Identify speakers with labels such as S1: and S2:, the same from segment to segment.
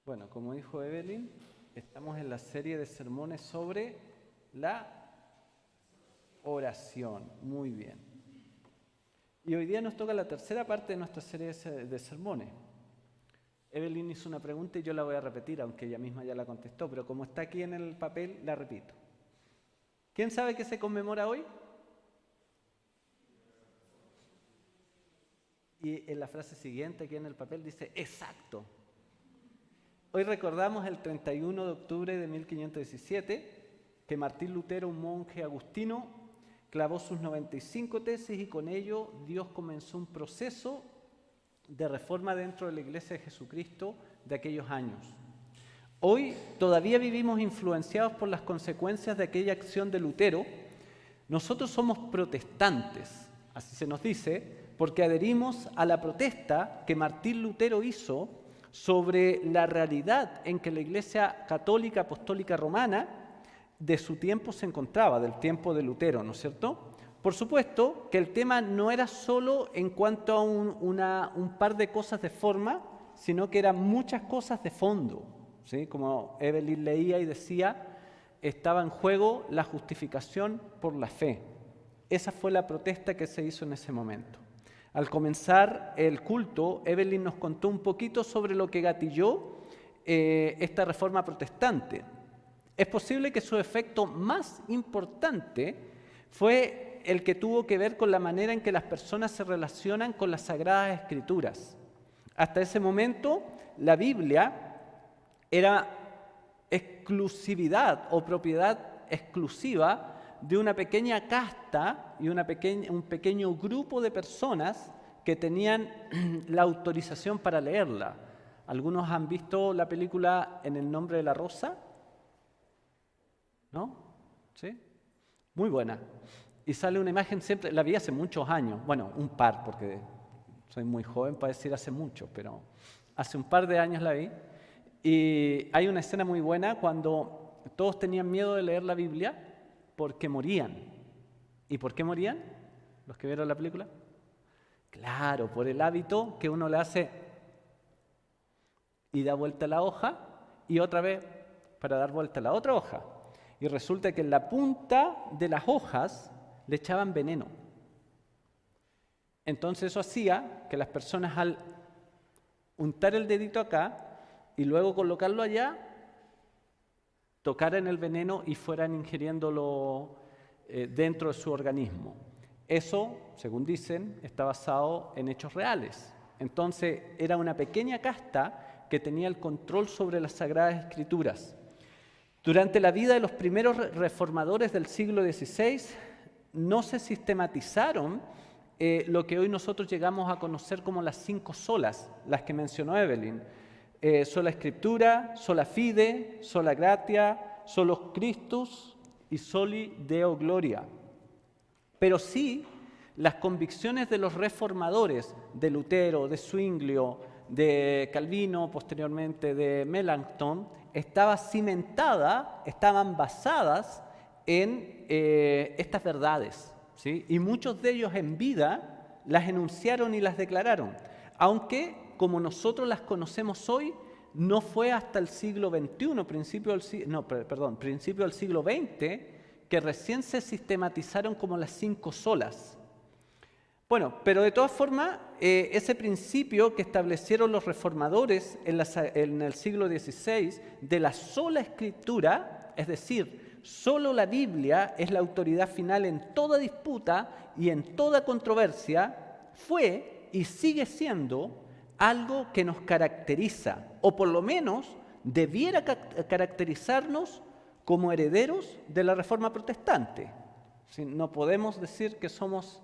S1: Bueno, como dijo Evelyn, estamos en la serie de sermones sobre la oración. Muy bien. Y hoy día nos toca la tercera parte de nuestra serie de sermones. Evelyn hizo una pregunta y yo la voy a repetir, aunque ella misma ya la contestó, pero como está aquí en el papel, la repito. ¿Quién sabe qué se conmemora hoy? Y en la frase siguiente, aquí en el papel, dice exacto. Hoy recordamos el 31 de octubre de 1517 que Martín Lutero, un monje agustino, clavó sus 95 tesis y con ello Dios comenzó un proceso de reforma dentro de la Iglesia de Jesucristo de aquellos años. Hoy todavía vivimos influenciados por las consecuencias de aquella acción de Lutero. Nosotros somos protestantes, así se nos dice, porque adherimos a la protesta que Martín Lutero hizo sobre la realidad en que la Iglesia Católica Apostólica Romana de su tiempo se encontraba, del tiempo de Lutero, ¿no es cierto? Por supuesto que el tema no era solo en cuanto a un par de cosas de forma, sino que eran muchas cosas de fondo, ¿sí? Como Evelyn leía y decía, estaba en juego la justificación por la fe. Esa fue la protesta que se hizo en ese momento. Al comenzar el culto, Evelyn nos contó un poquito sobre lo que gatilló esta reforma protestante. Es posible que su efecto más importante fue el que tuvo que ver con la manera en que las personas se relacionan con las Sagradas Escrituras. Hasta ese momento, la Biblia era exclusividad o propiedad exclusiva de una pequeña casta y un pequeño grupo de personas que tenían la autorización para leerla. ¿Algunos han visto la película En el nombre de la rosa? ¿No? ¿Sí? Muy buena. Y sale una imagen siempre, la vi hace muchos años, bueno, un par, porque soy muy joven para decir hace mucho, pero hace un par de años la vi. Y hay una escena muy buena cuando todos tenían miedo de leer la Biblia porque morían. ¿Y por qué morían? ¿Los que vieron la película? Claro, por el hábito que uno le hace y da vuelta la hoja y otra vez para dar vuelta a la otra hoja. Y resulta que en la punta de las hojas le echaban veneno. Entonces eso hacía que las personas al untar el dedito acá y luego colocarlo allá, tocaran el veneno y fueran ingiriéndolo dentro de su organismo. Eso, según dicen, está basado en hechos reales. Entonces, era una pequeña casta que tenía el control sobre las Sagradas Escrituras. Durante la vida de los primeros reformadores del siglo XVI, no se sistematizaron lo que hoy nosotros llegamos a conocer como las 5 solas, las que mencionó Evelyn. Sola Escritura, sola fide, sola gratia, solus Christus y soli Deo gloria. Pero sí, las convicciones de los reformadores, de Lutero, de Zwinglio, de Calvino, posteriormente de Melanchthon, estaban basadas en estas verdades, ¿sí? Y muchos de ellos en vida las enunciaron y las declararon, aunque como nosotros las conocemos hoy, no fue hasta el siglo XXI, principio del siglo XX, que recién se sistematizaron como las 5 solas. Bueno, pero de todas formas, ese principio que establecieron los reformadores en el siglo XVI de la sola Escritura, es decir, solo la Biblia es la autoridad final en toda disputa y en toda controversia, fue y sigue siendo algo que nos caracteriza, o por lo menos debiera caracterizarnos como herederos de la Reforma Protestante. No podemos decir que somos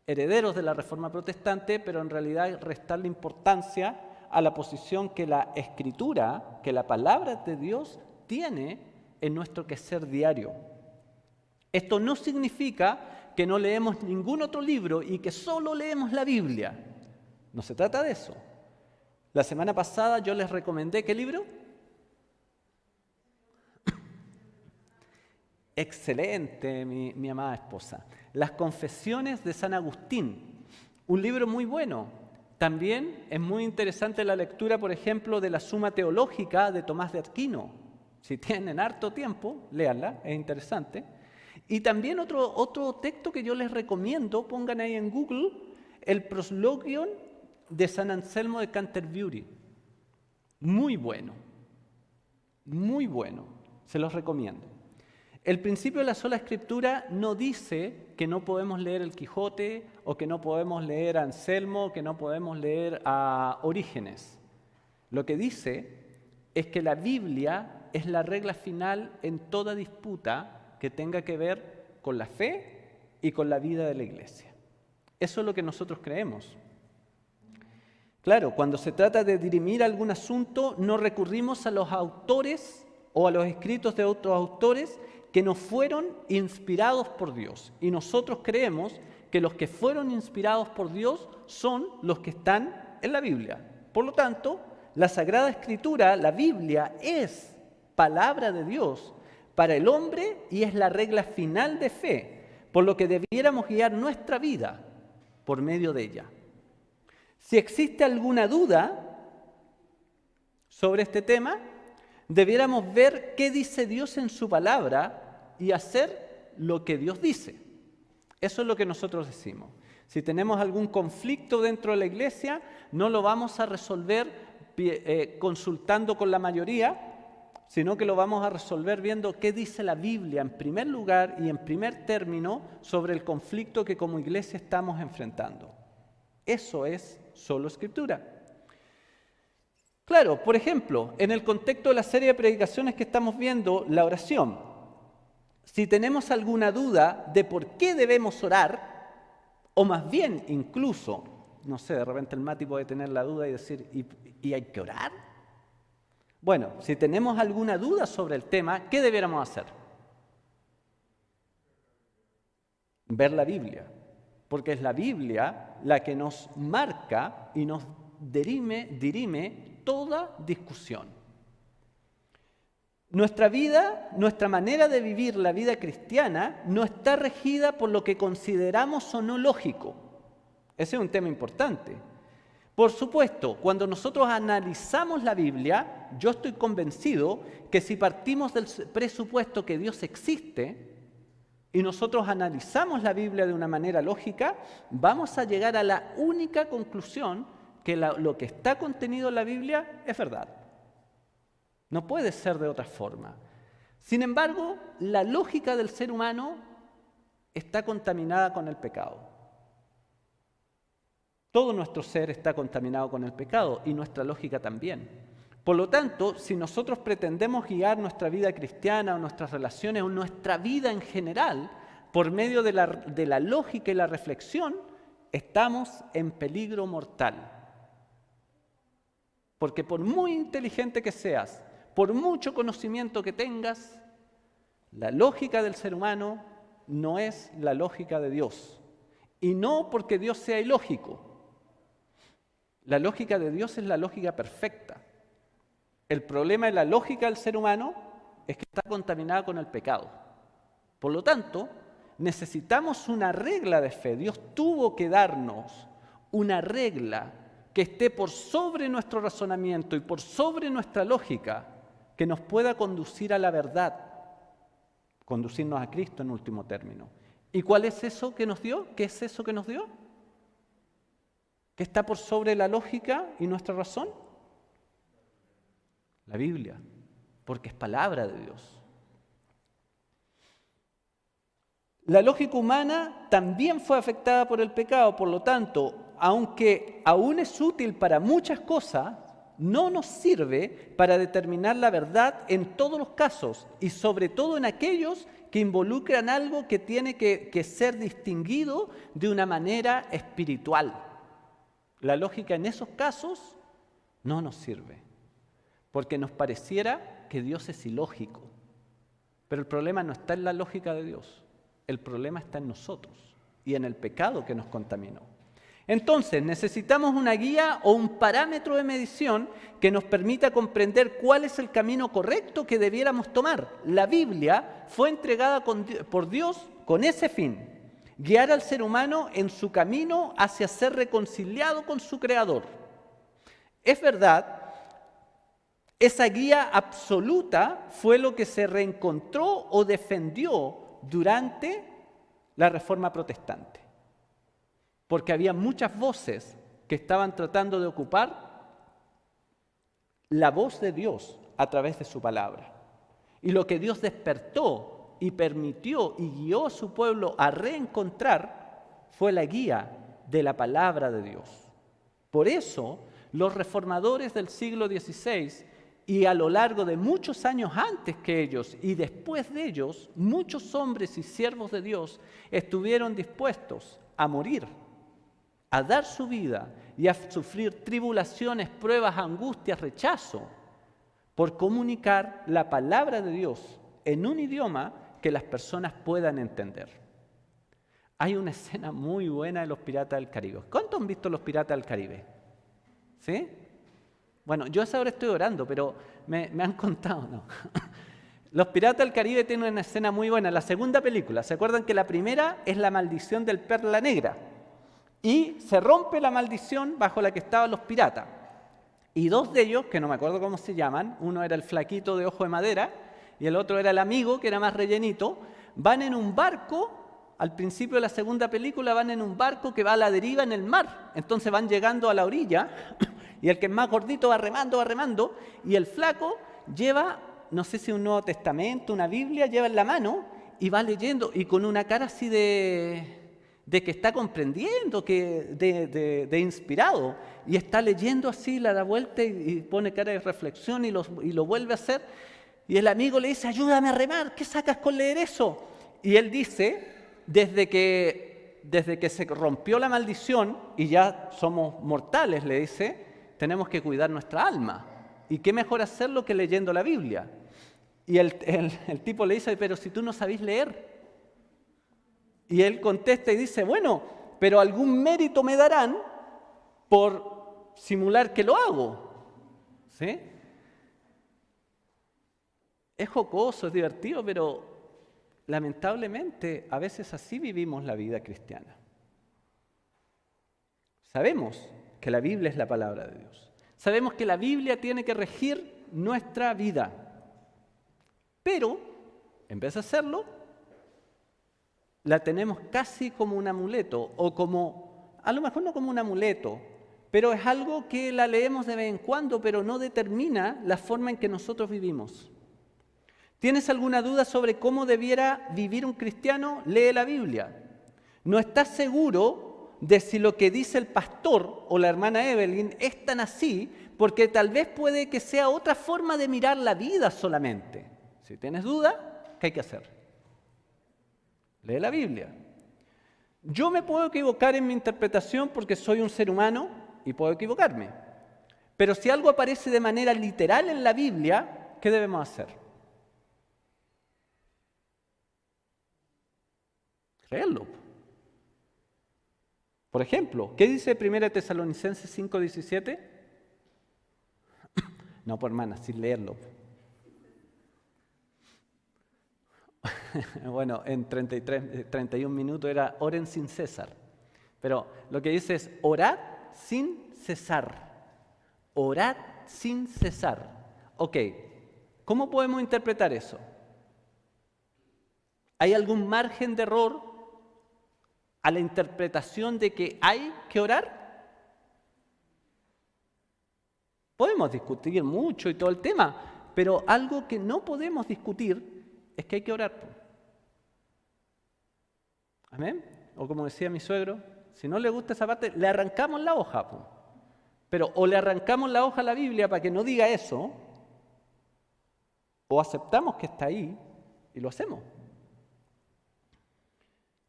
S1: herederos de la Reforma Protestante, pero en realidad restarle importancia a la posición que la Escritura, que la palabra de Dios tiene en nuestro quehacer diario. Esto no significa que no leemos ningún otro libro y que solo leemos la Biblia. No se trata de eso. La semana pasada yo les recomendé, ¿qué libro? Excelente, mi amada esposa. Las Confesiones de San Agustín. Un libro muy bueno, También es muy interesante la lectura, por ejemplo, de la Suma Teológica de Tomás de Aquino. Si tienen harto tiempo, léanla, es interesante. Y también otro texto que yo les recomiendo, pongan ahí en Google, el Proslogion de San Anselmo de Canterbury. Muy bueno, se los recomiendo. El principio de la sola escritura no dice que no podemos leer el Quijote o que no podemos leer a Anselmo, que no podemos leer a Orígenes. Lo que dice es que la Biblia es la regla final en toda disputa que tenga que ver con la fe y con la vida de la Iglesia. Eso es lo que nosotros creemos. Claro, cuando se trata de dirimir algún asunto, no recurrimos a los autores o a los escritos de otros autores que nos fueron inspirados por Dios. Y nosotros creemos que los que fueron inspirados por Dios son los que están en la Biblia. Por lo tanto, la Sagrada Escritura, la Biblia, es palabra de Dios para el hombre y es la regla final de fe, por lo que debiéramos guiar nuestra vida por medio de ella. Si existe alguna duda sobre este tema, debiéramos ver qué dice Dios en su palabra y hacer lo que Dios dice. Eso es lo que nosotros decimos. Si tenemos algún conflicto dentro de la iglesia, no lo vamos a resolver consultando con la mayoría, sino que lo vamos a resolver viendo qué dice la Biblia en primer lugar y en primer término sobre el conflicto que como iglesia estamos enfrentando. Eso es solo escritura. Claro, por ejemplo, en el contexto de la serie de predicaciones que estamos viendo, la oración. Si tenemos alguna duda de por qué debemos orar, o más bien incluso, no sé, de repente el Mati puede tener la duda y decir, ¿y hay que orar? Bueno, si tenemos alguna duda sobre el tema, ¿qué debiéramos hacer? Ver la Biblia, porque es la Biblia la que nos marca y nos dirime toda discusión. Nuestra vida, nuestra manera de vivir la vida cristiana no está regida por lo que consideramos o no lógico. Ese es un tema importante. Por supuesto, cuando nosotros analizamos la Biblia, yo estoy convencido que si partimos del presupuesto que Dios existe y nosotros analizamos la Biblia de una manera lógica, vamos a llegar a la única conclusión que lo que está contenido en la Biblia es verdad. No puede ser de otra forma. Sin embargo, la lógica del ser humano está contaminada con el pecado. Todo nuestro ser está contaminado con el pecado y nuestra lógica también. Por lo tanto, si nosotros pretendemos guiar nuestra vida cristiana o nuestras relaciones o nuestra vida en general por medio de la lógica y la reflexión, estamos en peligro mortal. Porque por muy inteligente que seas, por mucho conocimiento que tengas, la lógica del ser humano no es la lógica de Dios. Y no porque Dios sea ilógico. La lógica de Dios es la lógica perfecta. El problema de la lógica del ser humano es que está contaminada con el pecado. Por lo tanto, necesitamos una regla de fe. Dios tuvo que darnos una regla que esté por sobre nuestro razonamiento y por sobre nuestra lógica, que nos pueda conducir a la verdad, conducirnos a Cristo en último término. ¿Y cuál es eso que nos dio? ¿Qué es eso que nos dio? ¿Qué está por sobre la lógica y nuestra razón? La Biblia, porque es palabra de Dios. La lógica humana también fue afectada por el pecado, por lo tanto, aunque aún es útil para muchas cosas, no nos sirve para determinar la verdad en todos los casos y sobre todo en aquellos que involucran algo que tiene que ser distinguido de una manera espiritual. La lógica en esos casos no nos sirve, porque nos pareciera que Dios es ilógico. Pero el problema no está en la lógica de Dios, el problema está en nosotros y en el pecado que nos contaminó. Entonces, necesitamos una guía o un parámetro de medición que nos permita comprender cuál es el camino correcto que debiéramos tomar. La Biblia fue entregada por Dios con ese fin. guiar al ser humano en su camino hacia ser reconciliado con su Creador. Es verdad, esa guía absoluta fue lo que se reencontró o defendió durante la Reforma Protestante, porque había muchas voces que estaban tratando de ocupar la voz de Dios a través de su palabra. Y lo que Dios despertó y permitió y guió a su pueblo a reencontrar fue la guía de la palabra de Dios. Por eso, los reformadores del siglo XVI y a lo largo de muchos años antes que ellos y después de ellos, muchos hombres y siervos de Dios estuvieron dispuestos a morir, a dar su vida y a sufrir tribulaciones, pruebas, angustias, rechazo, por comunicar la palabra de Dios en un idioma que las personas puedan entender. Hay una escena muy buena de Los Piratas del Caribe. ¿Cuántos han visto Los Piratas del Caribe? ¿Sí? Bueno, yo a esa hora estoy orando, pero me han contado, ¿no? Los Piratas del Caribe tienen una escena muy buena. La segunda película, ¿se acuerdan que la primera es la maldición del Perla Negra? Y se rompe la maldición bajo la que estaban los piratas. Y dos de ellos, que no me acuerdo cómo se llaman, uno era el flaquito de ojo de madera y el otro era el amigo, que era más rellenito, van en un barco, al principio de la segunda película van en un barco que va a la deriva en el mar. Entonces van llegando a la orilla y el que es más gordito va remando, y el flaco lleva, no sé si un Nuevo Testamento, una Biblia, lleva en la mano y va leyendo y con una cara así de que está comprendiendo, de inspirado, y está leyendo así, le da vuelta y pone cara de reflexión y lo vuelve a hacer, y el amigo le dice, ayúdame a remar, ¿qué sacas con leer eso? Y él dice, desde que se rompió la maldición, y ya somos mortales, le dice, tenemos que cuidar nuestra alma, y qué mejor hacerlo que leyendo la Biblia. Y el tipo le dice, pero si tú no sabís leer. Y él contesta y dice, bueno, pero algún mérito me darán por simular que lo hago. ¿Sí? Es jocoso, es divertido, pero lamentablemente a veces así vivimos la vida cristiana. Sabemos que la Biblia es la palabra de Dios. Sabemos que la Biblia tiene que regir nuestra vida. Pero, en vez de hacerlo, la tenemos casi como un amuleto, o como, a lo mejor no como un amuleto, pero es algo que la leemos de vez en cuando, pero no determina la forma en que nosotros vivimos. ¿Tienes alguna duda sobre cómo debiera vivir un cristiano? Lee la Biblia. ¿No estás seguro de si lo que dice el pastor o la hermana Evelyn es tan así? Porque tal vez puede que sea otra forma de mirar la vida solamente. Si tienes duda, ¿qué hay que hacer? Lee la Biblia. Yo me puedo equivocar en mi interpretación porque soy un ser humano y puedo equivocarme. Pero si algo aparece de manera literal en la Biblia, ¿qué debemos hacer? Creerlo. Por ejemplo, ¿qué dice 1 Tesalonicenses 5:17? No, por hermana, sin leerlo. Bueno, en 31 minutos era oren sin cesar. Pero lo que dice es orad sin cesar. Orad sin cesar. Ok, ¿cómo podemos interpretar eso? ¿Hay algún margen de error a la interpretación de que hay que orar? Podemos discutir mucho y todo el tema, pero algo que no podemos discutir es que hay que orar. ¿Amén? O como decía mi suegro, si no le gusta esa parte, le arrancamos la hoja. Pero o le arrancamos la hoja a la Biblia para que no diga eso, o aceptamos que está ahí y lo hacemos.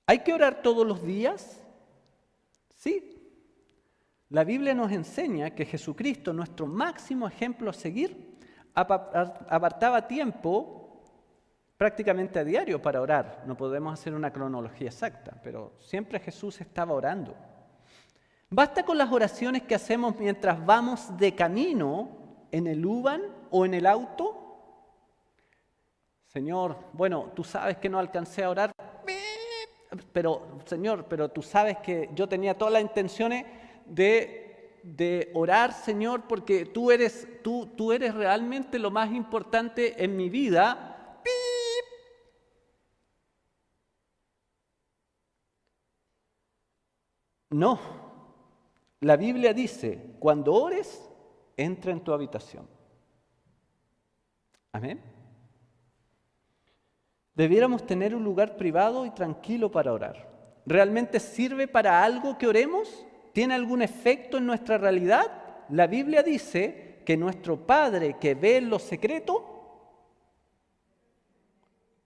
S1: ¿Hay que orar todos los días? Sí. La Biblia nos enseña que Jesucristo, nuestro máximo ejemplo a seguir, apartaba tiempo prácticamente a diario para orar. No podemos hacer una cronología exacta, pero siempre Jesús estaba orando. ¿Basta con las oraciones que hacemos mientras vamos de camino en el Uber o en el auto? Señor, bueno, tú sabes que no alcancé a orar, pero Señor, pero tú sabes que yo tenía todas las intenciones de orar, Señor, porque tú eres realmente lo más importante en mi vida. ¡Pip! No, la Biblia dice, cuando ores, entra en tu habitación. Amén. Debiéramos tener un lugar privado y tranquilo para orar. ¿Realmente sirve para algo que oremos? ¿Tiene algún efecto en nuestra realidad? La Biblia dice que nuestro Padre que ve en lo secreto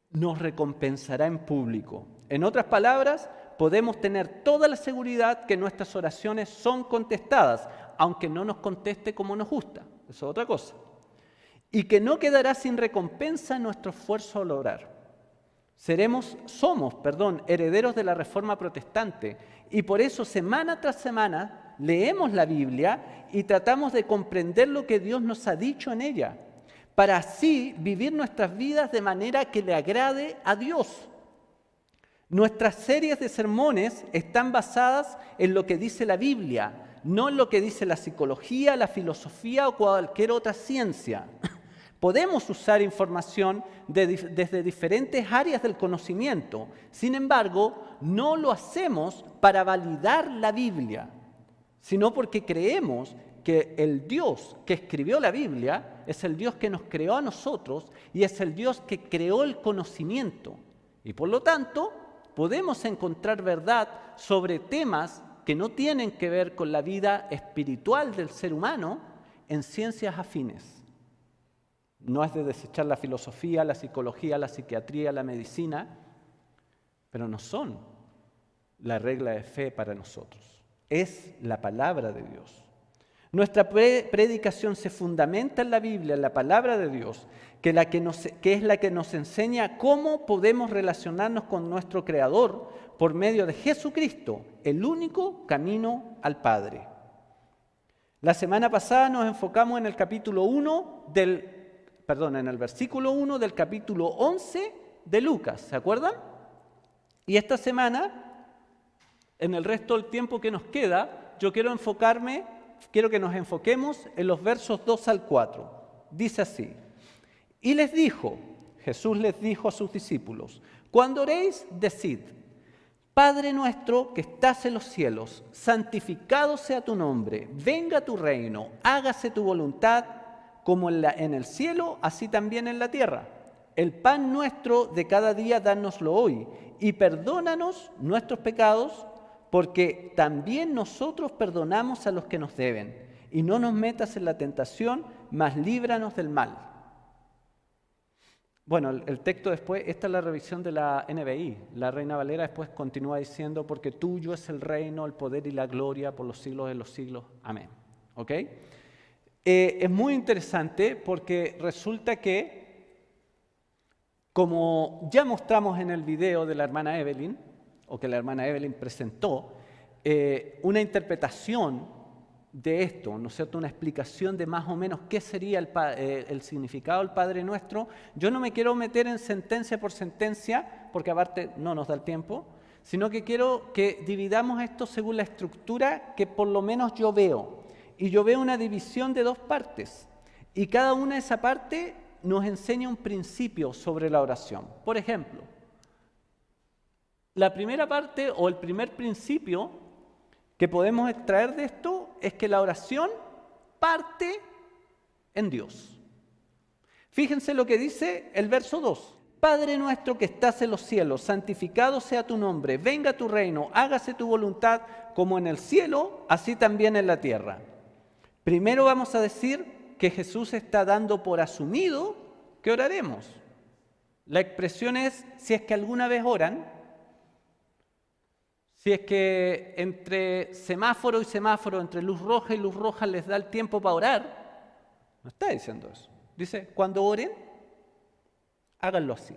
S1: nos recompensará en público. En otras palabras, podemos tener toda la seguridad que nuestras oraciones son contestadas, aunque no nos conteste como nos gusta. Eso es otra cosa. Y que no quedará sin recompensa nuestro esfuerzo al orar. Somos herederos de la Reforma Protestante y por eso semana tras semana leemos la Biblia y tratamos de comprender lo que Dios nos ha dicho en ella, para así vivir nuestras vidas de manera que le agrade a Dios. Nuestras series de sermones están basadas en lo que dice la Biblia, no en lo que dice la psicología, la filosofía o cualquier otra ciencia. Podemos usar información desde diferentes áreas del conocimiento. Sin embargo, no lo hacemos para validar la Biblia, sino porque creemos que el Dios que escribió la Biblia es el Dios que nos creó a nosotros y es el Dios que creó el conocimiento. Y por lo tanto, podemos encontrar verdad sobre temas que no tienen que ver con la vida espiritual del ser humano en ciencias afines. No es de desechar la filosofía, la psicología, la psiquiatría, la medicina, pero no son la regla de fe para nosotros. Es la palabra de Dios. Nuestra predicación se fundamenta en la Biblia, en la palabra de Dios, que es la que nos enseña cómo podemos relacionarnos con nuestro Creador por medio de Jesucristo, el único camino al Padre. La semana pasada nos enfocamos en el versículo 1 del capítulo 11 de Lucas, ¿se acuerdan? Y esta semana, en el resto del tiempo que nos queda, yo quiero que nos enfoquemos en los versos 2 al 4. Dice así: y Jesús les dijo a sus discípulos, cuando oréis, decid, Padre nuestro que estás en los cielos, santificado sea tu nombre, venga tu reino, hágase tu voluntad, como en el cielo, así también en la tierra. El pan nuestro de cada día dánoslo hoy, y perdónanos nuestros pecados, porque también nosotros perdonamos a los que nos deben. Y no nos metas en la tentación, mas líbranos del mal. Bueno, el texto después, esta es la revisión de la NBI. La Reina Valera después continúa diciendo, porque tuyo es el reino, el poder y la gloria por los siglos de los siglos. Amén. ¿Ok? Es muy interesante porque resulta que, como ya mostramos en el video de la hermana Evelyn, o que la hermana Evelyn presentó, una interpretación de esto, ¿no es cierto? Una explicación de más o menos qué sería el significado del Padre Nuestro. Yo no me quiero meter en sentencia por sentencia, porque aparte no nos da el tiempo, sino que quiero que dividamos esto según la estructura que por lo menos yo veo. Y yo veo una división de dos partes, y cada una de esas partes nos enseña un principio sobre la oración. Por ejemplo, la primera parte o el primer principio que podemos extraer de esto es que la oración parte en Dios. Fíjense lo que dice el verso 2. Padre nuestro que estás en los cielos, santificado sea tu nombre, venga tu reino, hágase tu voluntad como en el cielo, así también en la tierra. Primero vamos a decir que Jesús está dando por asumido que oraremos. La expresión es, si es que alguna vez oran, si es que entre semáforo y semáforo, entre luz roja y luz roja les da el tiempo para orar, no está diciendo eso. Dice, cuando oren, háganlo así.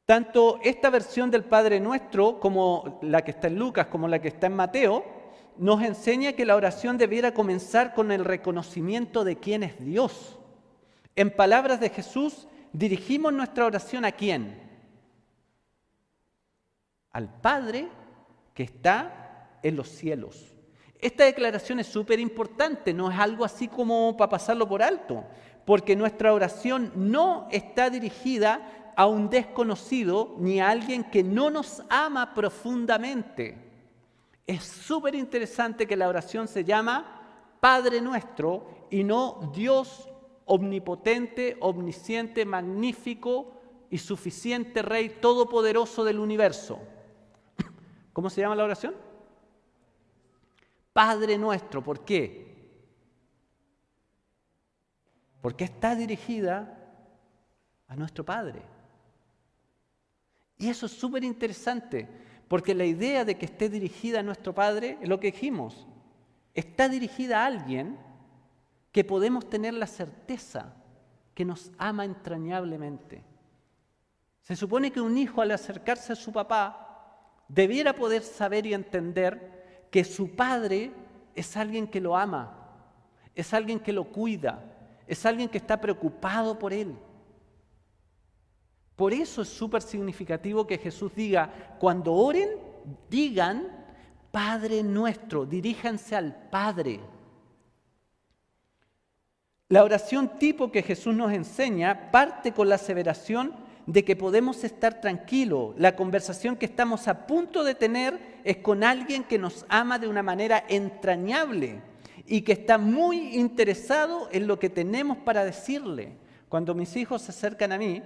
S1: Tanto esta versión del Padre Nuestro, como la que está en Lucas, como la que está en Mateo, nos enseña que la oración debiera comenzar con el reconocimiento de quién es Dios. En palabras de Jesús, dirigimos nuestra oración ¿a quién? al Padre que está en los cielos. Esta declaración es súper importante, no es algo así como para pasarlo por alto, porque nuestra oración no está dirigida a un desconocido ni a alguien que no nos ama profundamente. Es súper interesante que la oración se llama Padre Nuestro y no Dios omnipotente, omnisciente, magnífico y suficiente Rey todopoderoso del universo. ¿Cómo se llama la oración? Padre Nuestro. ¿Por qué? Porque está dirigida a nuestro Padre. Y eso es súper interesante, porque la idea de que esté dirigida a nuestro Padre es lo que dijimos. Está dirigida a alguien que podemos tener la certeza que nos ama entrañablemente. Se supone que un hijo al acercarse a su papá debiera poder saber y entender que su padre es alguien que lo ama, es alguien que lo cuida, es alguien que está preocupado por él. Por eso es súper significativo que Jesús diga, cuando oren, digan, Padre Nuestro, diríjanse al Padre. La oración tipo que Jesús nos enseña parte con la aseveración de que podemos estar tranquilos. La conversación que estamos a punto de tener es con alguien que nos ama de una manera entrañable y que está muy interesado en lo que tenemos para decirle. Cuando mis hijos se acercan a mí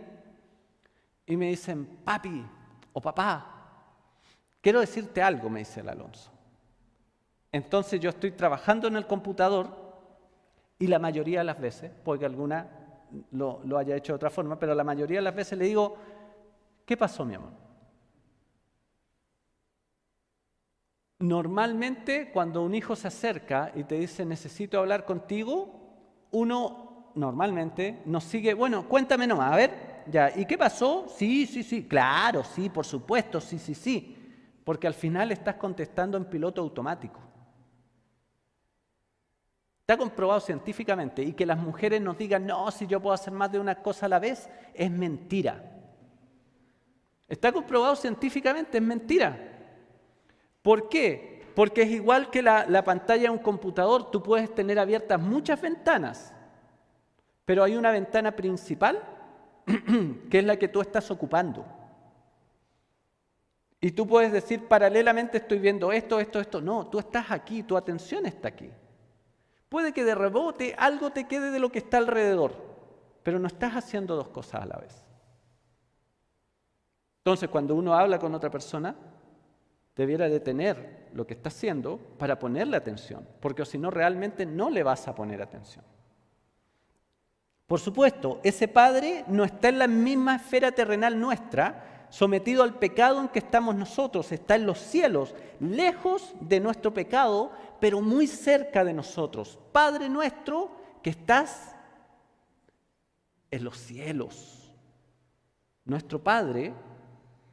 S1: y me dicen, papi o papá, quiero decirte algo, me dice el Alonso. Entonces yo estoy trabajando en el computador y la mayoría de las veces, porque alguna lo haya hecho de otra forma, pero la mayoría de las veces le digo, ¿qué pasó, mi amor? Normalmente, cuando un hijo se acerca y te dice, necesito hablar contigo, uno normalmente nos sigue, bueno, cuéntame nomás, a ver, ya, ¿y qué pasó? Sí, claro, sí, por supuesto, sí, porque al final estás contestando en piloto automático. Está comprobado científicamente, y que las mujeres nos digan, no, si yo puedo hacer más de una cosa a la vez, es mentira. Está comprobado científicamente, es mentira. ¿Por qué? Porque es igual que la pantalla de un computador, tú puedes tener abiertas muchas ventanas, pero hay una ventana principal que es la que tú estás ocupando. Y tú puedes decir, paralelamente estoy viendo esto. No, tú estás aquí, tu atención está aquí. Puede que de rebote algo te quede de lo que está alrededor, pero no estás haciendo dos cosas a la vez. Entonces, cuando uno habla con otra persona, debiera detener lo que está haciendo para ponerle atención, porque si no, realmente no le vas a poner atención. Por supuesto, ese Padre no está en la misma esfera terrenal nuestra, sometido al pecado en que estamos nosotros, está en los cielos, lejos de nuestro pecado, pero muy cerca de nosotros. Padre nuestro que estás en los cielos. Nuestro Padre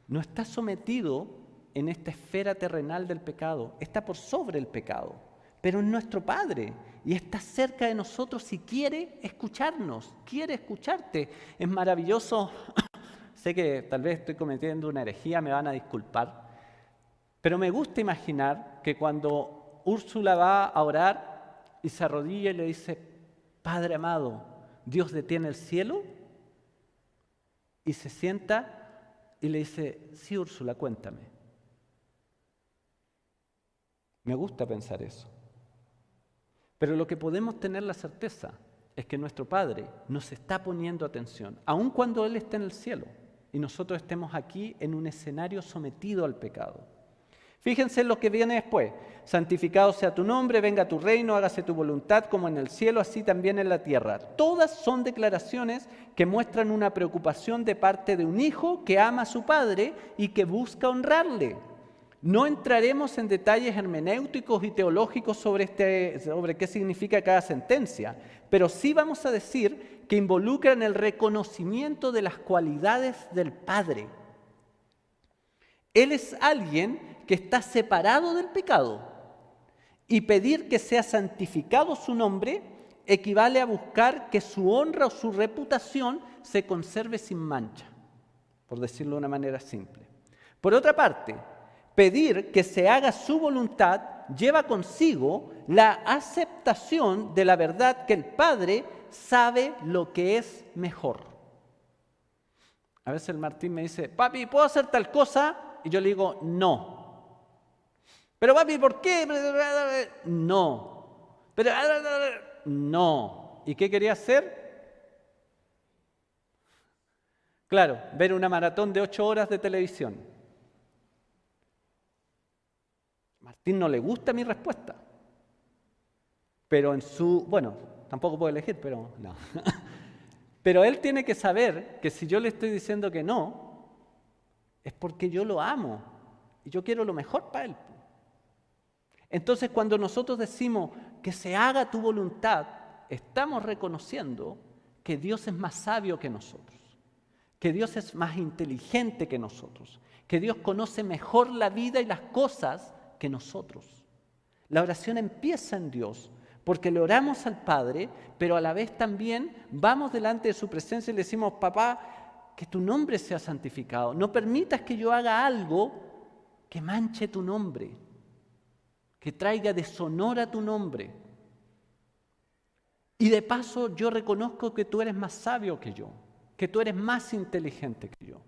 S1: no está sometido en esta esfera terrenal del pecado, está por sobre el pecado, pero es nuestro Padre y está cerca de nosotros y quiere escucharnos, quiere escucharte. Es maravilloso. Sé que tal vez estoy cometiendo una herejía, me van a disculpar, pero me gusta imaginar que cuando Úrsula va a orar y se arrodilla y le dice, Padre amado, Dios detiene el cielo, y se sienta y le dice, sí, Úrsula, cuéntame. Me gusta pensar eso. Pero lo que podemos tener la certeza es que nuestro Padre nos está poniendo atención, aun cuando Él está en el cielo y nosotros estemos aquí en un escenario sometido al pecado. Fíjense en lo que viene después. Santificado sea tu nombre, venga tu reino, hágase tu voluntad como en el cielo, así también en la tierra. Todas son declaraciones que muestran una preocupación de parte de un hijo que ama a su padre y que busca honrarle. No entraremos en detalles hermenéuticos y teológicos sobre qué significa cada sentencia, pero sí vamos a decir que involucran el reconocimiento de las cualidades del Padre. Él es alguien que está separado del pecado, y pedir que sea santificado su nombre equivale a buscar que su honra o su reputación se conserve sin mancha, por decirlo de una manera simple. Por otra parte, pedir que se haga su voluntad lleva consigo la aceptación de la verdad que el Padre sabe lo que es mejor. A veces el Martín me dice, papi, ¿puedo hacer tal cosa? Y yo le digo, no. Pero papi, ¿por qué? No. Pero no. ¿Y qué quería hacer? Claro, ver una maratón de 8 horas de televisión. Martín no le gusta mi respuesta. Pero tampoco puedo elegir, pero no. Pero él tiene que saber que si yo le estoy diciendo que no, es porque yo lo amo y yo quiero lo mejor para él. Entonces, cuando nosotros decimos que se haga tu voluntad, estamos reconociendo que Dios es más sabio que nosotros, que Dios es más inteligente que nosotros, que Dios conoce mejor la vida y las cosas que nosotros. La oración empieza en Dios, porque le oramos al Padre, pero a la vez también vamos delante de su presencia y le decimos, papá, que tu nombre sea santificado. No permitas que yo haga algo que manche tu nombre, que traiga deshonor a tu nombre. Y de paso yo reconozco que tú eres más sabio que yo, que tú eres más inteligente que yo.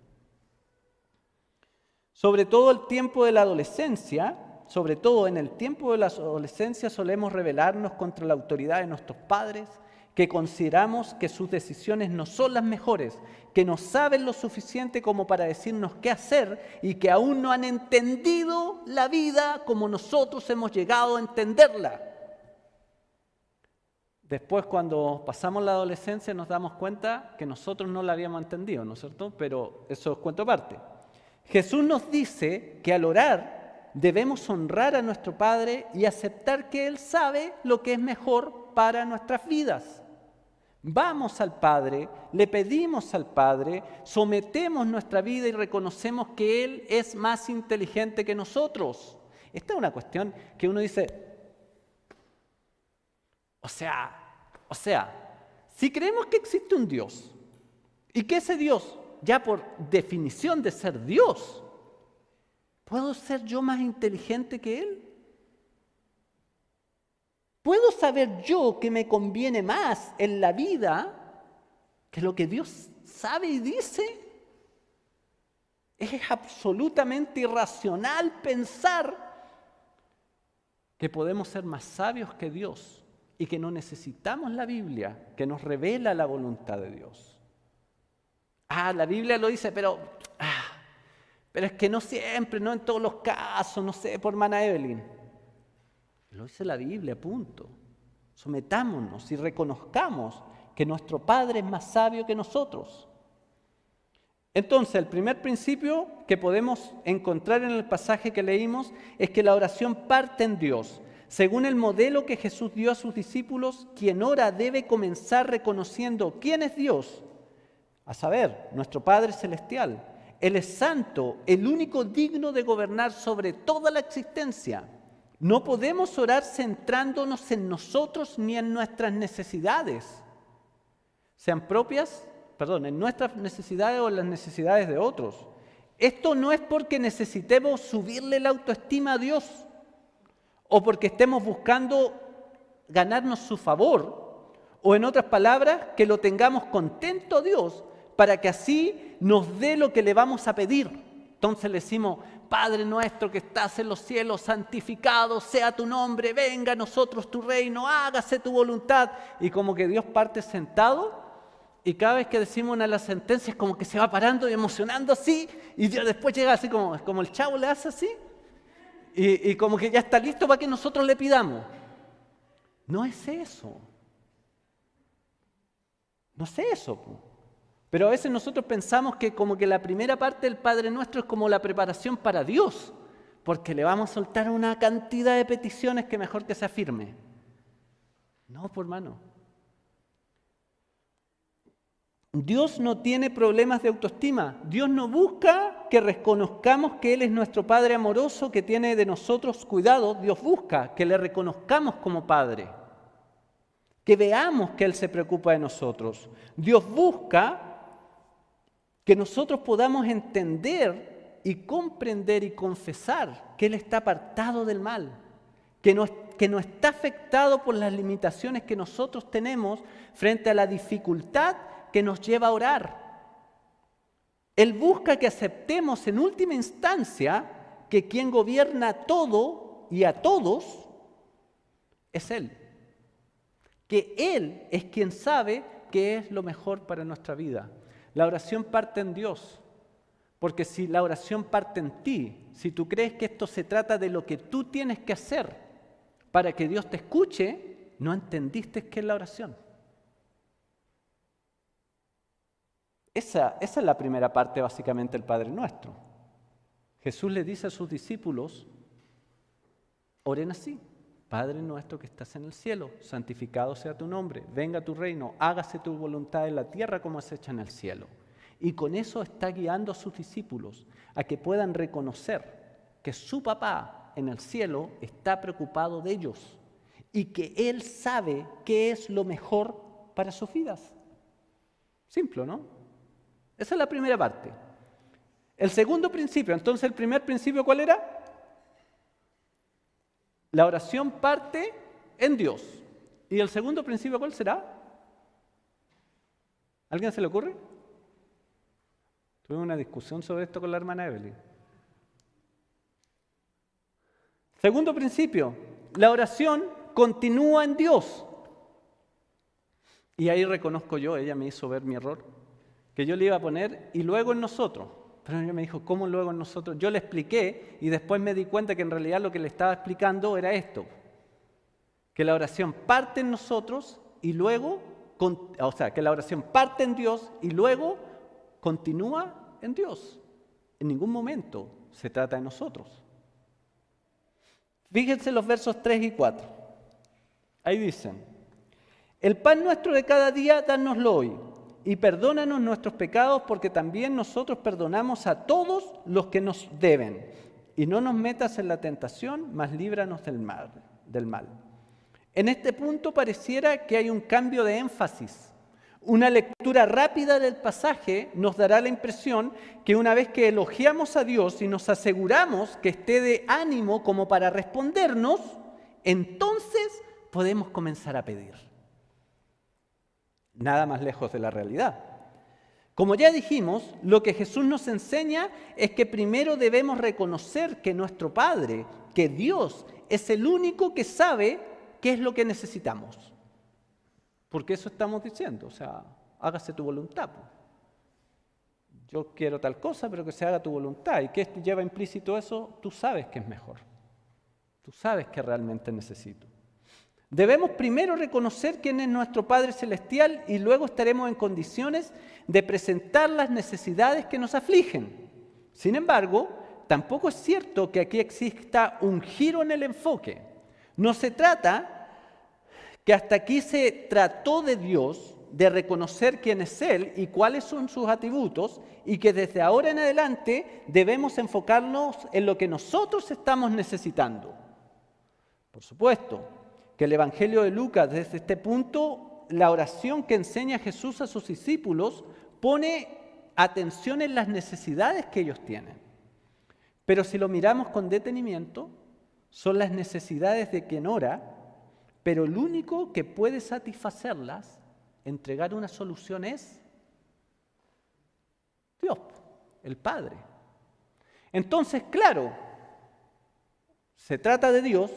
S1: Sobre todo el tiempo de la adolescencia, sobre todo en el tiempo de la adolescencia solemos rebelarnos contra la autoridad de nuestros padres, que consideramos que sus decisiones no son las mejores, que no saben lo suficiente como para decirnos qué hacer y que aún no han entendido la vida como nosotros hemos llegado a entenderla. Después, cuando pasamos la adolescencia, nos damos cuenta que nosotros no la habíamos entendido, ¿no es cierto? Pero eso es cuento aparte. Jesús nos dice que al orar debemos honrar a nuestro Padre y aceptar que Él sabe lo que es mejor para nuestras vidas. Vamos al Padre, le pedimos al Padre, sometemos nuestra vida y reconocemos que Él es más inteligente que nosotros. Esta es una cuestión que uno dice, o sea, si creemos que existe un Dios y que ese Dios, ya por definición de ser Dios, ¿puedo ser yo más inteligente que Él? ¿Puedo saber yo que me conviene más en la vida que lo que Dios sabe y dice? Es absolutamente irracional pensar que podemos ser más sabios que Dios y que no necesitamos la Biblia que nos revela la voluntad de Dios. La Biblia lo dice, pero es que no siempre, no en todos los casos, no sé, por hermana Evelyn. Lo dice la Biblia, punto. Sometámonos y reconozcamos que nuestro Padre es más sabio que nosotros. Entonces, el primer principio que podemos encontrar en el pasaje que leímos es que la oración parte en Dios. Según el modelo que Jesús dio a sus discípulos, quien ora debe comenzar reconociendo quién es Dios, a saber, nuestro Padre Celestial. Él es santo, el único digno de gobernar sobre toda la existencia. No podemos orar centrándonos en nosotros ni en nuestras necesidades, sean propias, en nuestras necesidades o en las necesidades de otros. Esto no es porque necesitemos subirle la autoestima a Dios o porque estemos buscando ganarnos su favor o, en otras palabras, que lo tengamos contento a Dios para que así nos dé lo que le vamos a pedir. Entonces le decimos, Padre nuestro que estás en los cielos, santificado sea tu nombre, venga a nosotros tu reino, hágase tu voluntad. Y como que Dios parte sentado y cada vez que decimos una de las sentencias como que se va parando y emocionando así y Dios después llega así como el Chavo le hace así y como que ya está listo para que nosotros le pidamos. No es eso. No es eso, Pero a veces nosotros pensamos que como que la primera parte del Padre Nuestro es como la preparación para Dios, porque le vamos a soltar una cantidad de peticiones que mejor que se afirme. No, hermano. Dios no tiene problemas de autoestima. Dios no busca que reconozcamos que Él es nuestro Padre amoroso, que tiene de nosotros cuidado. Dios busca que le reconozcamos como Padre, que veamos que Él se preocupa de nosotros. Dios busca que nosotros podamos entender y comprender y confesar que Él está apartado del mal, que no está afectado por las limitaciones que nosotros tenemos frente a la dificultad que nos lleva a orar. Él busca que aceptemos en última instancia que quien gobierna todo y a todos es Él. Que Él es quien sabe qué es lo mejor para nuestra vida. La oración parte en Dios. Porque si la oración parte en ti, si tú crees que esto se trata de lo que tú tienes que hacer para que Dios te escuche, no entendiste qué es la oración. Esa es la primera parte básicamente del Padre Nuestro. Jesús le dice a sus discípulos, oren así: Padre nuestro que estás en el cielo, santificado sea tu nombre, venga tu reino, hágase tu voluntad en la tierra como es hecha en el cielo. Y con eso está guiando a sus discípulos a que puedan reconocer que su papá en el cielo está preocupado de ellos y que Él sabe qué es lo mejor para sus vidas. Simple, ¿no? Esa es la primera parte. El segundo principio, entonces el primer principio, ¿cuál era? La oración parte en Dios. ¿Y el segundo principio cuál será? ¿Alguien se le ocurre? Tuve una discusión sobre esto con la hermana Evelyn. Segundo principio, la oración continúa en Dios. Y ahí reconozco yo, ella me hizo ver mi error, que yo le iba a poner y luego en nosotros. Pero ella me dijo, ¿cómo luego en nosotros? Yo le expliqué y después me di cuenta que en realidad lo que le estaba explicando era esto. Que la oración parte en nosotros y luego, que la oración parte en Dios y luego continúa en Dios. En ningún momento se trata de nosotros. Fíjense los versos 3 y 4. Ahí dicen, el pan nuestro de cada día, dánoslo hoy. Y perdónanos nuestros pecados porque también nosotros perdonamos a todos los que nos deben. Y no nos metas en la tentación, mas líbranos del mal. En este punto pareciera que hay un cambio de énfasis. Una lectura rápida del pasaje nos dará la impresión que una vez que elogiamos a Dios y nos aseguramos que esté de ánimo como para respondernos, entonces podemos comenzar a pedir. Nada más lejos de la realidad. Como ya dijimos, lo que Jesús nos enseña es que primero debemos reconocer que nuestro Padre, que Dios, es el único que sabe qué es lo que necesitamos. Porque eso estamos diciendo, hágase tu voluntad. Yo quiero tal cosa, pero que se haga tu voluntad. ¿Y qué lleva implícito eso? Tú sabes que es mejor. Tú sabes que realmente necesito. Debemos primero reconocer quién es nuestro Padre Celestial y luego estaremos en condiciones de presentar las necesidades que nos afligen. Sin embargo, tampoco es cierto que aquí exista un giro en el enfoque. No se trata que hasta aquí se trató de Dios, de reconocer quién es Él y cuáles son sus atributos, y que desde ahora en adelante debemos enfocarnos en lo que nosotros estamos necesitando. Por supuesto que el Evangelio de Lucas, desde este punto, la oración que enseña Jesús a sus discípulos, pone atención en las necesidades que ellos tienen. Pero si lo miramos con detenimiento, son las necesidades de quien ora, pero el único que puede satisfacerlas, entregar una solución es Dios, el Padre. Entonces, claro, se trata de Dios,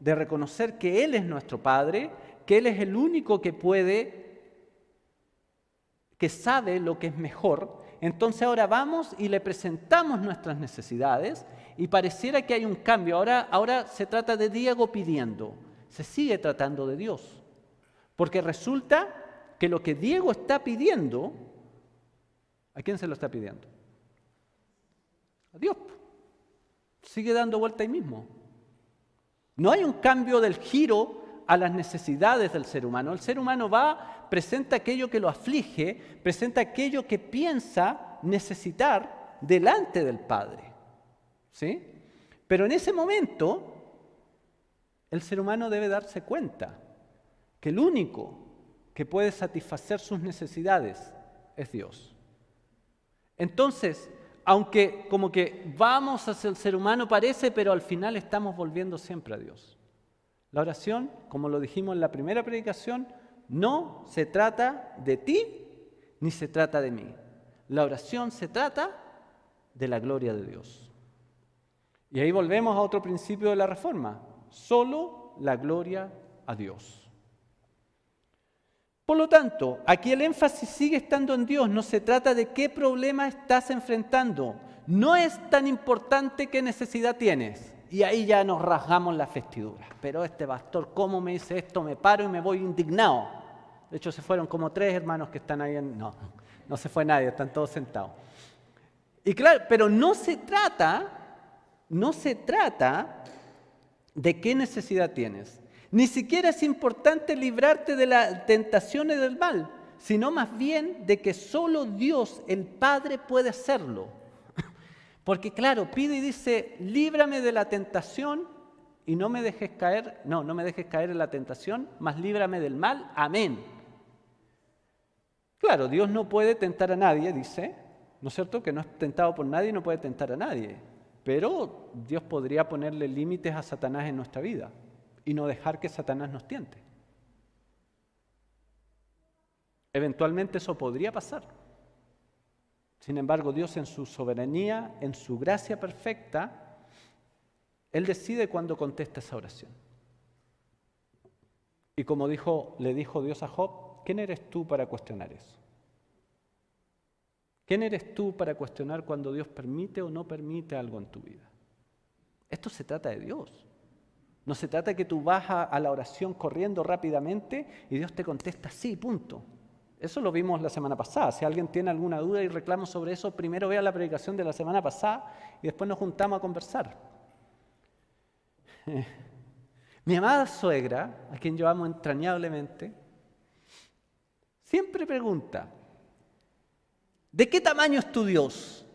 S1: de reconocer que Él es nuestro Padre, que Él es el único que sabe lo que es mejor. Entonces ahora vamos y le presentamos nuestras necesidades y pareciera que hay un cambio. Ahora se trata de Diego pidiendo, se sigue tratando de Dios. Porque resulta que lo que Diego está pidiendo, ¿a quién se lo está pidiendo? A Dios. Sigue dando vuelta ahí mismo. No hay un cambio del giro a las necesidades del ser humano. El ser humano presenta aquello que lo aflige, presenta aquello que piensa necesitar delante del Padre. ¿Sí? Pero en ese momento, el ser humano debe darse cuenta que el único que puede satisfacer sus necesidades es Dios. Entonces, aunque como que vamos hacia el ser humano parece, pero al final estamos volviendo siempre a Dios. La oración, como lo dijimos en la primera predicación, no se trata de ti ni se trata de mí. La oración se trata de la gloria de Dios. Y ahí volvemos a otro principio de la Reforma. Solo la gloria a Dios. Por lo tanto, aquí el énfasis sigue estando en Dios. No se trata de qué problema estás enfrentando. No es tan importante qué necesidad tienes. Y ahí ya nos rasgamos las vestiduras. Pero este pastor, ¿cómo me dice esto? Me paro y me voy indignado. De hecho, se fueron como 3 hermanos que están ahí en... No se fue nadie, están todos sentados. Y claro, pero no se trata de qué necesidad tienes. Ni siquiera es importante librarte de las tentaciones del mal, sino más bien de que solo Dios, el Padre, puede hacerlo. Porque claro, pide y dice, líbrame de la tentación y no me dejes caer en la tentación, mas líbrame del mal. Amén. Claro, Dios no puede tentar a nadie, dice, ¿no es cierto? Que no es tentado por nadie y no puede tentar a nadie. Pero Dios podría ponerle límites a Satanás en nuestra vida y no dejar que Satanás nos tiente. Eventualmente eso podría pasar. Sin embargo, Dios en su soberanía, en su gracia perfecta, Él decide cuándo contesta esa oración. Y como le dijo Dios a Job, ¿quién eres tú para cuestionar eso? ¿Quién eres tú para cuestionar cuando Dios permite o no permite algo en tu vida? Esto se trata de Dios. No se trata de que tú vas a la oración corriendo rápidamente y Dios te contesta sí, punto. Eso lo vimos la semana pasada. Si alguien tiene alguna duda y reclamo sobre eso, primero vea la predicación de la semana pasada y después nos juntamos a conversar. Mi amada suegra, a quien yo amo entrañablemente, siempre pregunta, ¿de qué tamaño es tu Dios?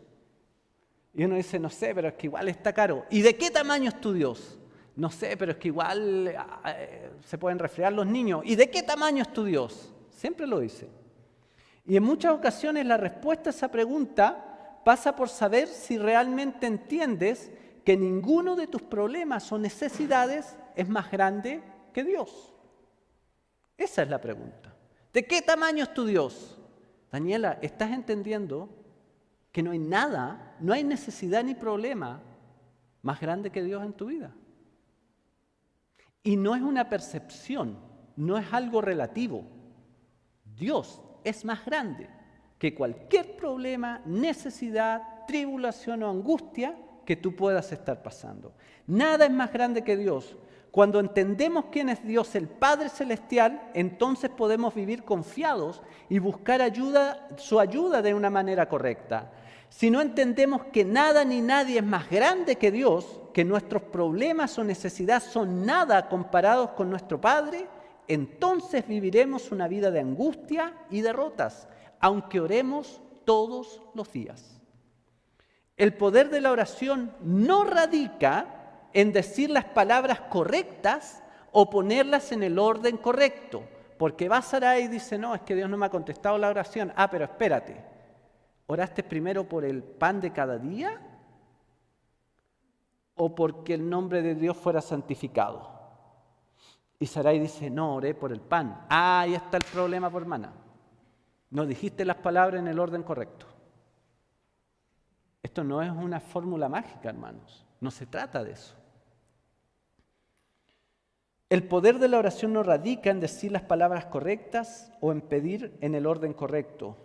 S1: Y uno dice, no sé, pero es que igual está caro. ¿Y de qué tamaño es tu Dios? No sé, pero es que igual se pueden resfriar los niños. ¿Y de qué tamaño es tu Dios? Siempre lo dice. Y en muchas ocasiones la respuesta a esa pregunta pasa por saber si realmente entiendes que ninguno de tus problemas o necesidades es más grande que Dios. Esa es la pregunta. ¿De qué tamaño es tu Dios? Daniela, ¿estás entendiendo que no hay nada, no hay necesidad ni problema más grande que Dios en tu vida? Y no es una percepción, no es algo relativo. Dios es más grande que cualquier problema, necesidad, tribulación o angustia que tú puedas estar pasando. Nada es más grande que Dios. Cuando entendemos quién es Dios, el Padre Celestial, entonces podemos vivir confiados y buscar su ayuda de una manera correcta. Si no entendemos que nada ni nadie es más grande que Dios, que nuestros problemas o necesidades son nada comparados con nuestro Padre, entonces viviremos una vida de angustia y derrotas, aunque oremos todos los días. El poder de la oración no radica en decir las palabras correctas o ponerlas en el orden correcto, porque va Sarai y dice, no, es que Dios no me ha contestado la oración. Ah, pero espérate, ¿oraste primero por el pan de cada día o porque el nombre de Dios fuera santificado? Y Sarai dice, no, oré por el pan. Ah, ahí está el problema, por hermana. No dijiste las palabras en el orden correcto. Esto no es una fórmula mágica, hermanos. No se trata de eso. El poder de la oración no radica en decir las palabras correctas o en pedir en el orden correcto,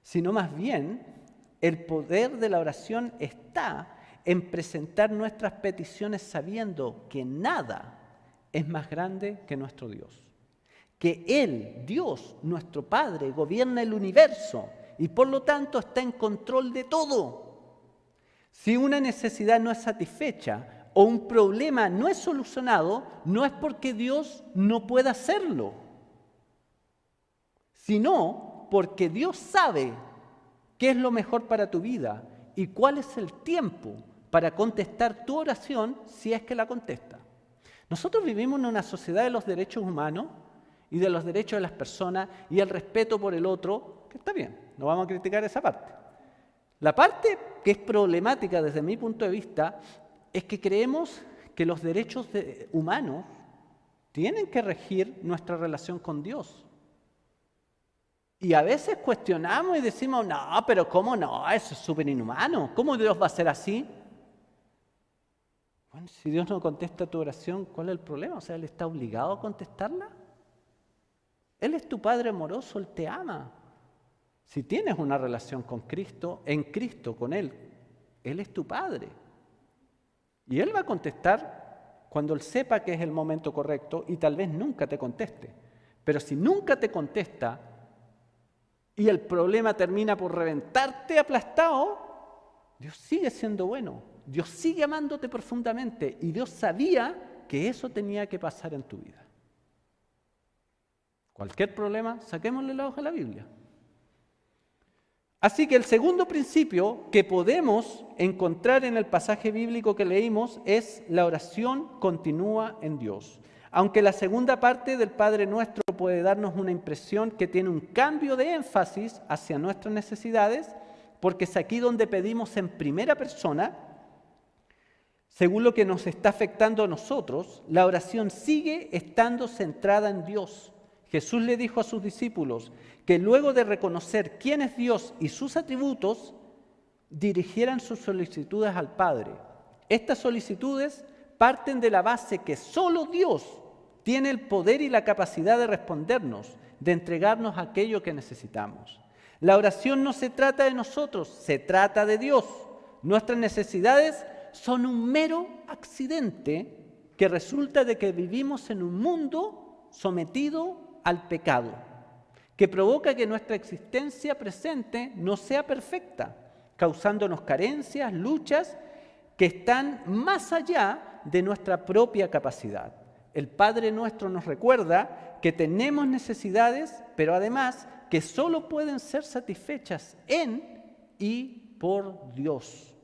S1: sino más bien el poder de la oración está en presentar nuestras peticiones sabiendo que nada es más grande que nuestro Dios. Que Él, Dios, nuestro Padre, gobierna el universo y por lo tanto está en control de todo. Si una necesidad no es satisfecha o un problema no es solucionado, no es porque Dios no pueda hacerlo, sino porque Dios sabe qué es lo mejor para tu vida y cuál es el tiempo para contestar tu oración si es que la contesta. Nosotros vivimos en una sociedad de los derechos humanos y de los derechos de las personas y el respeto por el otro, que está bien, no vamos a criticar esa parte. La parte que es problemática desde mi punto de vista es que creemos que los derechos humanos tienen que regir nuestra relación con Dios. Y a veces cuestionamos y decimos, no, pero ¿cómo no? Eso es súper inhumano. ¿Cómo Dios va a ser así? Bueno, si Dios no contesta tu oración, ¿cuál es el problema? O sea, ¿Él está obligado a contestarla? Él es tu Padre amoroso, Él te ama. Si tienes una relación con Cristo, en Cristo, con Él es tu Padre. Y Él va a contestar cuando Él sepa que es el momento correcto y tal vez nunca te conteste. Pero si nunca te contesta y el problema termina por reventarte aplastado, Dios sigue siendo bueno. Dios sigue amándote profundamente y Dios sabía que eso tenía que pasar en tu vida. Cualquier problema, saquémosle la hoja a la Biblia. Así que el segundo principio que podemos encontrar en el pasaje bíblico que leímos es la oración continúa en Dios. Aunque la segunda parte del Padre Nuestro puede darnos una impresión que tiene un cambio de énfasis hacia nuestras necesidades, porque es aquí donde pedimos en primera persona, según lo que nos está afectando a nosotros, la oración sigue estando centrada en Dios. Jesús le dijo a sus discípulos que luego de reconocer quién es Dios y sus atributos, dirigieran sus solicitudes al Padre. Estas solicitudes parten de la base que solo Dios tiene el poder y la capacidad de respondernos, de entregarnos aquello que necesitamos. La oración no se trata de nosotros, se trata de Dios. Nuestras necesidades son un mero accidente que resulta de que vivimos en un mundo sometido al pecado, que provoca que nuestra existencia presente no sea perfecta, causándonos carencias, luchas que están más allá de nuestra propia capacidad. El Padre Nuestro nos recuerda que tenemos necesidades, pero además que solo pueden ser satisfechas en y por Dios.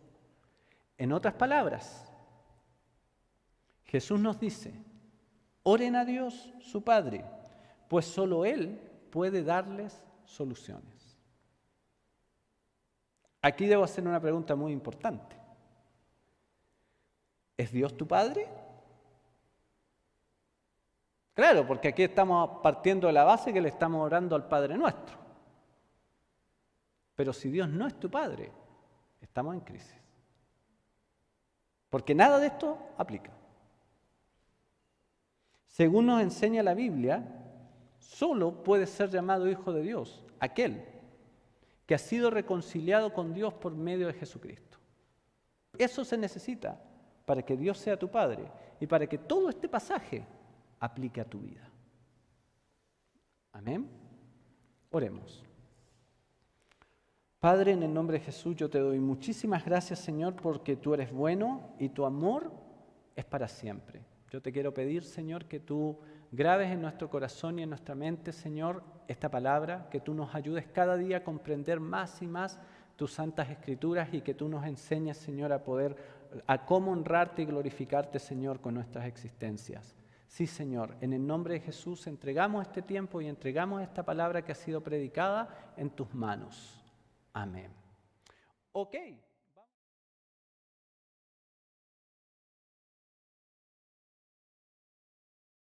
S1: En otras palabras, Jesús nos dice, oren a Dios, su Padre, pues solo Él puede darles soluciones. Aquí debo hacer una pregunta muy importante. ¿Es Dios tu Padre? Claro, porque aquí estamos partiendo de la base que le estamos orando al Padre Nuestro. Pero si Dios no es tu Padre, estamos en crisis. Porque nada de esto aplica. Según nos enseña la Biblia, solo puede ser llamado hijo de Dios aquel que ha sido reconciliado con Dios por medio de Jesucristo. Eso se necesita para que Dios sea tu Padre y para que todo este pasaje aplique a tu vida. Amén. Oremos. Padre, en el nombre de Jesús yo te doy muchísimas gracias, Señor, porque tú eres bueno y tu amor es para siempre. Yo te quiero pedir, Señor, que tú grabes en nuestro corazón y en nuestra mente, Señor, esta palabra, que tú nos ayudes cada día a comprender más y más tus santas escrituras y que tú nos enseñes, Señor, a cómo honrarte y glorificarte, Señor, con nuestras existencias. Sí, Señor, en el nombre de Jesús entregamos este tiempo y entregamos esta palabra que ha sido predicada en tus manos. Amén. Ok.